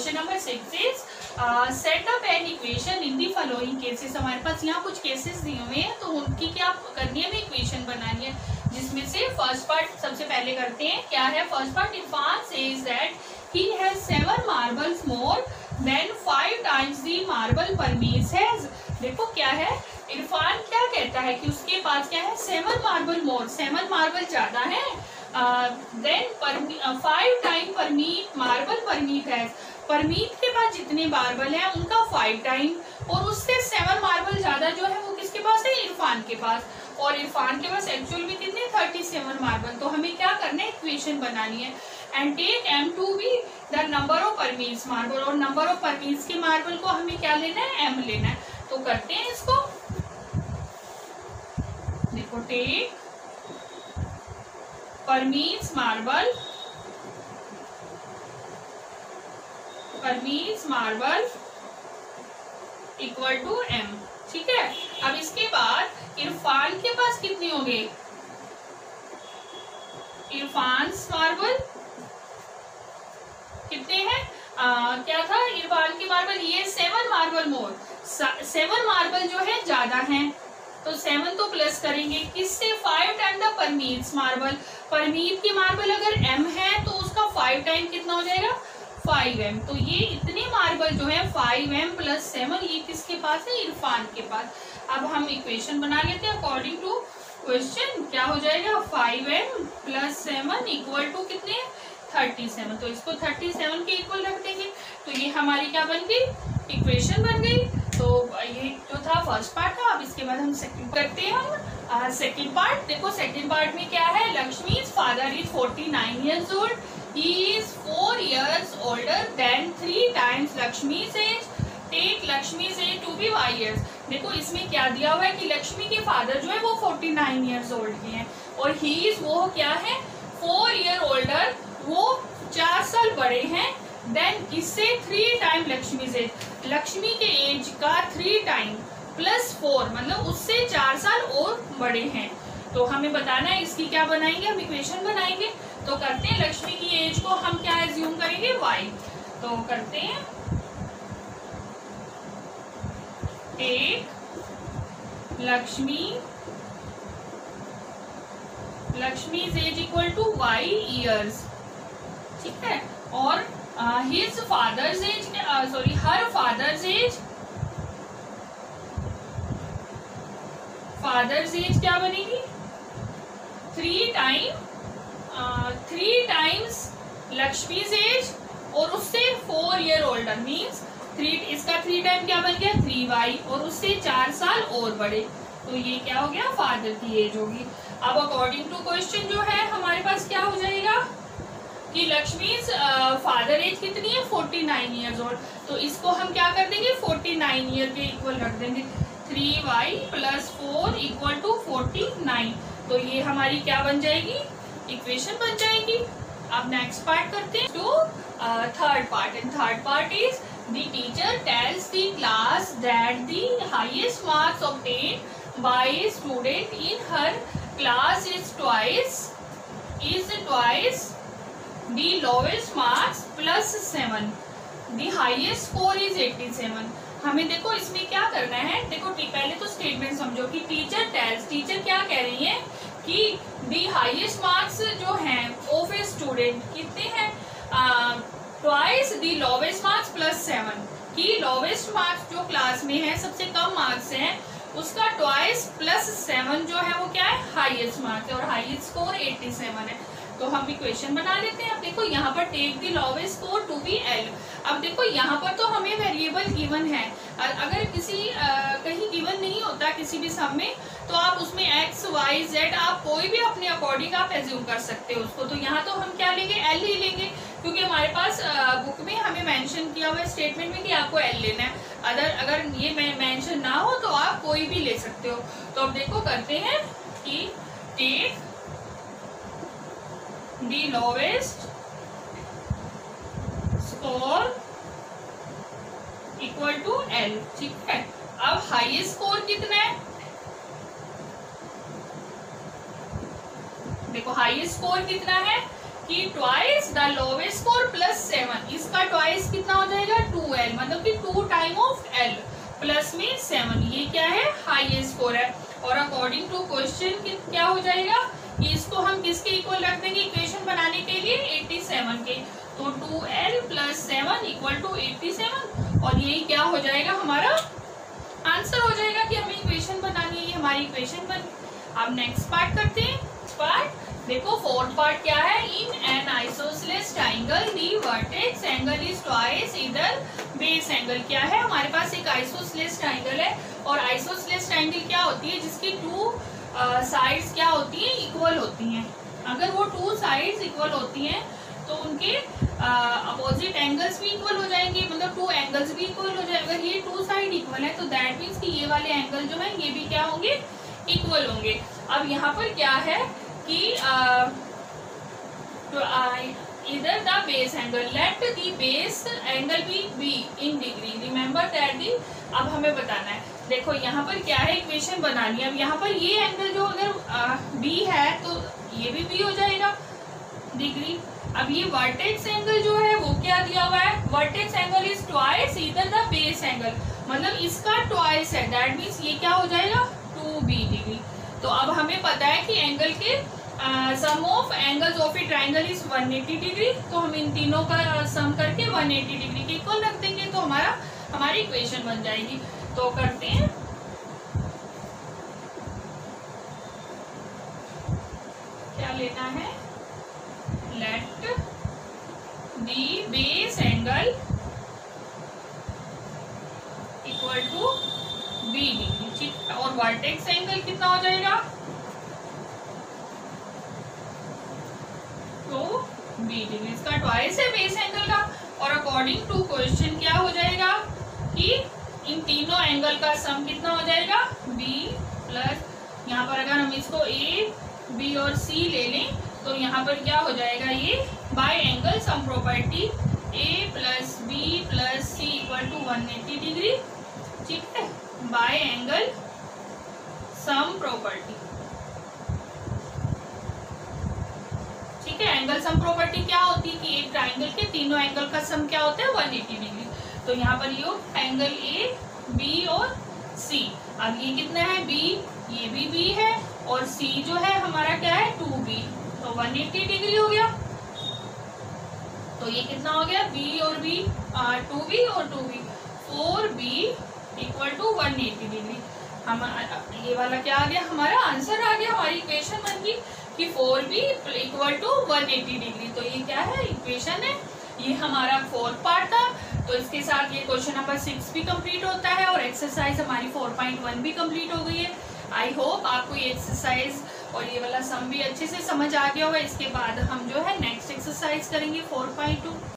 Question number 6 is set up an equation in the following cases. हमारे पास यहाँ कुछ cases दिए हुए हैं, तो उनकी क्या करनी है, हमें इक्वेशन बनानी है, जिसमें से फर्स्ट पार्ट सबसे पहले करते हैं। क्या है first part? Irfan says that he has 7 marbles more than 5 times the marble Parmeez has. देखो क्या है, इरफान क्या कहता है कि उसके पास क्या है, 7 मार्बल मोर, 7 मार्बल ज्यादा है, देन 5 टाइम परमीत मार्बल परमीत है, परमीत के पास जितने मार्बल है उनका 5 टाइम, और उससे 7 मार्बल ज्यादा जो है वो किसके पास है, इरफान के पास। और इरफान के पास एक्चुअल में कितने, 37 मार्बल। तो हमें क्या करना है, इक्वेशन बनानी है। And take m to be the number of Parmi's marble, और नंबर ऑफ परमीज के मार्बल को हमें क्या लेना है, m लेना है। तो करते हैं इसको। देखो take Parmi's marble, Parmi's marble equal to m, ठीक है। अब इसके बाद इरफान के पास कितने होंगे, इरफान मार्बल कितने हैं, क्या था इरफान के मार्बल, ये 7 मार्बल मोर, 7 मार्बल जो है ज्यादा हैं, तो 7 तो प्लस करेंगे किससे, 5 time the Parmeet marble. Parmeet के मार्बल अगर m है तो उसका 5 टाइम कितना हो जाएगा, 5m। तो ये इतने मार्बल जो है 5m प्लस 7, ये किसके पास है, इरफान के पास। अब हम इक्वेशन बना लेते हैं अकॉर्डिंग टू क्वेश्चन। क्या हो जाएगा, 5m प्लस 7 इक्वल टू कितने, 37। तो इसको 37 के इक्वल रख देंगे, तो ये हमारी क्या बन गई, इक्वेशन बन गई। तो ये जो था फर्स्ट पार्ट था। अब इसके बाद हम सेकंड करते हैं। हम सेकंड पार्ट, देखो सेकंड पार्ट में क्या है, लक्ष्मी's father is 49 years old, he is 4 years older than 3 times Lakshmi's age, take Lakshmi's age to be 5 years। देखो इसमें क्या दिया हुआ है कि लक्ष्मी के फादर जो है वो 49 years old के हैं, और he is वो क्या है, 4 year older, वो 4 साल बड़े हैं, देन किससे, 3 टाइम लक्ष्मी's age, लक्ष्मी के एज का 3 टाइम प्लस 4, मतलब उससे 4 साल और बड़े हैं। तो हमें बताना है इसकी क्या बनाएंगे, हम इक्वेशन बनाएंगे। तो करते हैं, लक्ष्मी की एज को हम क्या एज्यूम करेंगे, y। तो करते हैं, टेक लक्ष्मी's age equal to y years, ठीक है। और his father's age, sorry her father's age क्या बनेगी, 3 टाइम्स लक्ष्मी's एज, और उससे 4 ईयर ओल्डर, मीन्स 3, इसका 3 टाइम क्या बन गया, 3y, और उससे 4 साल और बड़े। तो ये क्या हो गया, फादर की एज होगी। अब अकॉर्डिंग टू क्वेश्चन जो है हमारे पास क्या हो जाएगा कि लक्ष्मी's फादर एज कितनी है, 49 ईयर्स ओल्ड। तो इसको हम क्या कर देंगे, 49 ईयर के इक्वल रख देंगे, 3y प्लस 4 इक्वल टू 49। तो ये हमारी क्या बन जाएगी, इक्वेशन बन जाएगी। अब नेक्स्ट पार्ट करते हैं, तो third part. And third part is the teacher tells the class that the highest marks obtained by a student in her class is twice the lowest marks plus 7, the highest score is 87। हमें देखो इसमें क्या करना है, देखो पहले तो statement समझो कि टीचर टेल्स, टीचर क्या कह रही है कि the highest marks जो हैं of a student कितने हैं, twice the lowest marks plus 7, कि lowest marks जो क्लास में है, सबसे कम मार्क्स हैं, उसका twice plus 7 जो है वो क्या है, हाईएस्ट मार्क्स है, और हाईएस्ट स्कोर 87 है। तो हम इक्वेशन बना लेते हैं। अब देखो यहाँ पर take the lowest score to be L। अब देखो यहाँ पर तो हमें वेरिएबल गिवन है, अगर किसी कहीं गिवन नहीं होता किसी भी सम में, तो आप उसमें x y z आप कोई भी अपने अकॉर्डिंग आप एज्यूम कर सकते हो उसको। तो यहाँ तो हम क्या लेंगे, L ही लेंगे, क्योंकि हमारे पास बुक में हमें मेंशन किया हुआ है स्टेटमेंट में कि आपको L लेना है। अगर ये मेंशन ना हो तो आप कोई भी ले सकते हो। तो अब देखो करते हैं कि take the lowest score equal to L, ठीक है। अब हाईएस्ट स्कोर कितना है, देखो हाईएस्ट स्कोर कितना है कि twice the lowest score plus 7, इसका ट्वाइस कितना हो जाएगा, प्लस में 7, ये क्या है, हाईएस्ट स्कोर है। और अकॉर्डिंग टू क्वेश्चन क्या हो जाएगा कि इसको हम किसके इक्वल रख देंगे इक्वेशन बनाने के लिए, 87 के। तो 2l + 7 = 87, और यही क्या हो जाएगा, हमारा आंसर हो जाएगा कि हमें इक्वेशन बनानी है, हमारी इक्वेशन बन। अब नेक्स्ट पार्ट करते हैं। पार्ट देखो, फोर्थ पार्ट क्या है, in an isosceles triangle the vertex angle is twice either base angle. क्या है, हमारे पास एक आइसोसेलेस ट्राइंगल है, और आइसोसेलेस ट्राइंगल क्या होती है, जिसकी टू साइड्स क्या होती हैं, इक्वल होती हैं। अगर वो टू साइड्स इक्वल होती हैं तो उनके अपोजिट एंगल्स भी इक्वल हो जाएंगे, मतलब टू एंगल्स भी इक्वल हो जाएंगे। अगर ये टू साइड इक्वल है तो दैट मीन्स कि ये वाले एंगल जो है ये भी क्या होंगे, इक्वल होंगे। अब यहाँ पर क्या है कि इधर the base angle, let the base angle be in degree, remember that the. अब हमें बताना है, देखो यहाँ पर क्या है, इक्वेशन बनानी है। अब यहाँ पर ये एंगल जो अगर बी है तो ये भी बी हो जाएगा डिग्री। अब ये वर्टेक्स एंगल जो है वो क्या दिया हुआ है, vertex angle is twice either the base angle, मतलब इसका ट्वाइस है, दैट मीन्स ये क्या हो जाएगा, 2b डिग्री। तो अब हमें पता है कि एंगल के sum of angles of a triangle is 180 degree, तो हम इन तीनों का सम करके 180 डिग्री के इक्वल रख देंगे, तो हमारी इक्वेशन बन जाएगी। तो करते हैं, क्या लेना है, let the base angle equal to B degree, ठीक। और वर्टेक्स एंगल कितना हो जाएगा, तो बी डिग्री, इसका ट्वाइस है बेस एंगल का। और अकॉर्डिंग टू क्वेश्चन क्या हो जाएगा कि इन तीनों एंगल का सम कितना हो जाएगा, बी प्लस, यहाँ पर अगर हम इसको ए बी और सी ले लें तो यहाँ पर क्या हो जाएगा, ये by angle sum property A plus B plus C equal to 180 degree, ठीक है, बाय एंगल सम प्रॉपर्टी, ठीक है। एंगल सम प्रॉपर्टी क्या होती है कि एक ट्राइंगल के तीनों एंगल का सम क्या होता है, 180 डिग्री। तो यहाँ पर ये एंगल ए बी और सी, अब ये कितना है, बी, ये भी बी है, और सी जो है हमारा क्या है, 2b, तो 180 डिग्री हो गया। तो ये कितना हो गया, b और b, 2b और 2b, 4b equal to 180 degree. हम ये वाला क्या आ गया, हमारा आंसर आ गया, हमारी इक्वेशन बन गई कि 4b इक्वल टू 180 डिग्री। तो ये क्या है, इक्वेशन है। ये हमारा फोर्थ पार्ट था। तो इसके साथ ये क्वेश्चन नंबर 6 भी कंप्लीट होता है, और एक्सरसाइज हमारी 4.1 भी कंप्लीट हो गई है। आई होप आपको ये एक्सरसाइज और ये वाला सम भी अच्छे से समझ आ गया होगा। इसके बाद हम जो है नेक्स्ट एक्सरसाइज करेंगे 4.2।